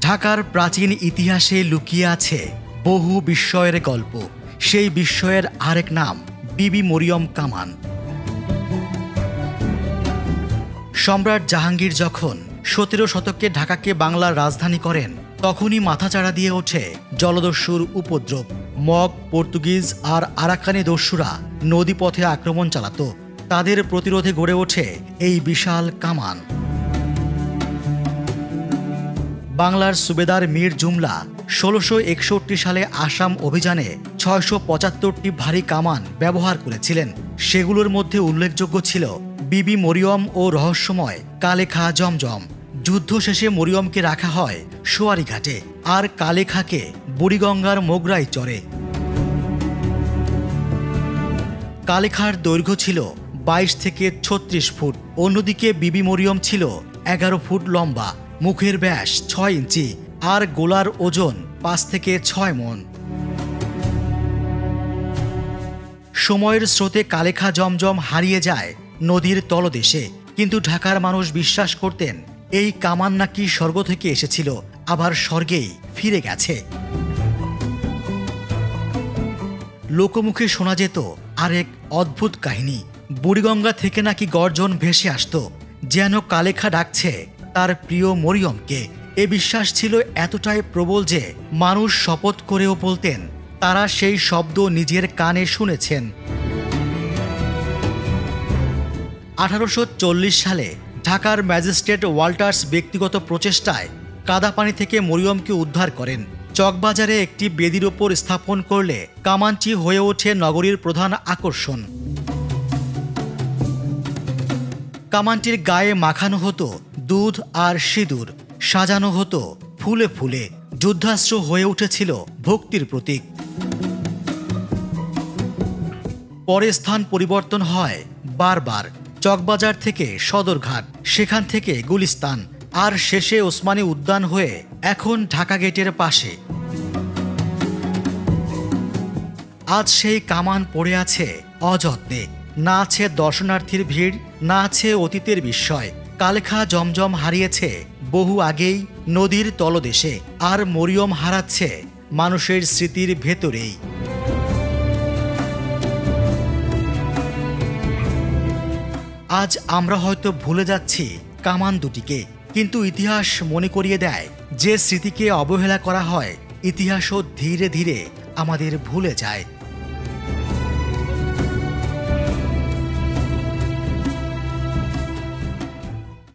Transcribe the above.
ঢাকার প্রাচীন ইতিহাসে লুকিয়ে আছে বহু বিস্ময়ের গল্প। সেই বিস্ময়ের আরেক নাম বিবি মরিয়ম কামান। সম্রাট জাহাঙ্গীর যখন ১৭ শতকে ঢাকাকে বাংলার রাজধানী করেন, তখনই মাথাচাড়া দিয়ে ওঠে জলদস্যুর উপদ্রব। মগ, পর্তুগিজ আর আরাকানি দস্যুরা নদীপথে আক্রমণ চালাত। তাদের প্রতিরোধে গড়ে ওঠে এই বিশাল কামান। বাংলার সুবেদার মীর জুমলা ১৬৬১ সালে আসাম অভিযানে ৬৭৫টি ভারী কামান ব্যবহার করেছিলেন। সেগুলোর মধ্যে উল্লেখযোগ্য ছিল বিবি মরিয়ম ও রহস্যময় কালেখা জমজম। যুদ্ধ শেষে মরিয়মকে রাখা হয় সোয়ারিঘাটে, আর কালেখাকে বুড়িগঙ্গার মোগরাই চরে। কালেখার দৈর্ঘ্য ছিল ২২ থেকে ৩৬ ফুট। অন্যদিকে বিবি মরিয়ম ছিল ১১ ফুট লম্বা, মুখের ব্যাস ৬ ইঞ্চি আর গোলার ওজন ৫ থেকে ৬ মণ। সময়ের স্রোতে কালেখা জমজম হারিয়ে যায় নদীর তলদেশে, কিন্তু ঢাকার মানুষ বিশ্বাস করতেন এই কামান নাকি স্বর্গ থেকে এসেছিল, আবার স্বর্গেই ফিরে গেছে। লোকমুখে শোনা যেত আরেক অদ্ভুত কাহিনী। বুড়িগঙ্গা থেকে নাকি গর্জন ভেসে আসত, যেন কালেখা ডাকছে তার প্রিয় মরিয়মকে। এ বিশ্বাস ছিল এতটাই প্রবল যে মানুষ শপথ করেও বলতেন তারা সেই শব্দ নিজের কানে শুনেছেন। ১৮৪০ সালে ঢাকার ম্যাজিস্ট্রেট ওয়াল্টার্স ব্যক্তিগত প্রচেষ্টায় কাদাপানি থেকে মরিয়মকে উদ্ধার করেন। চকবাজারে একটি বেদির ওপর স্থাপন করলে কামানটি হয়ে ওঠে নগরীর প্রধান আকর্ষণ। কামানটির গায়ে মাখানো হতো দুধ আর সিঁদুর, সাজানো হতো ফুলে ফুলে। যুদ্ধাস্ত্র হয়ে উঠেছিল ভক্তির প্রতীক। পরে স্থান পরিবর্তন হয় বারবার। চকবাজার থেকে সদরঘাট, সেখান থেকে গুলিস্তান, আর শেষে ওসমানী উদ্যান হয়ে এখন ঢাকা গেটের পাশে। আজ সেই কামান পড়ে আছে অযত্নে। না আছে দর্শনার্থীর ভিড়, না আছে অতীতের বিস্ময়। কালেখা জমজম হারিয়েছে বহু আগেই নদীর তলদেশে, আর মরিয়ম হারাচ্ছে মানুষের স্মৃতির ভেতরেই। আজ আমরা হয়তো ভুলে যাচ্ছি কামান দুটিকে, কিন্তু ইতিহাস মনে করিয়ে দেয় যে স্মৃতিকে অবহেলা করা হয়, ইতিহাসও ধীরে ধীরে আমাদের ভুলে যায়।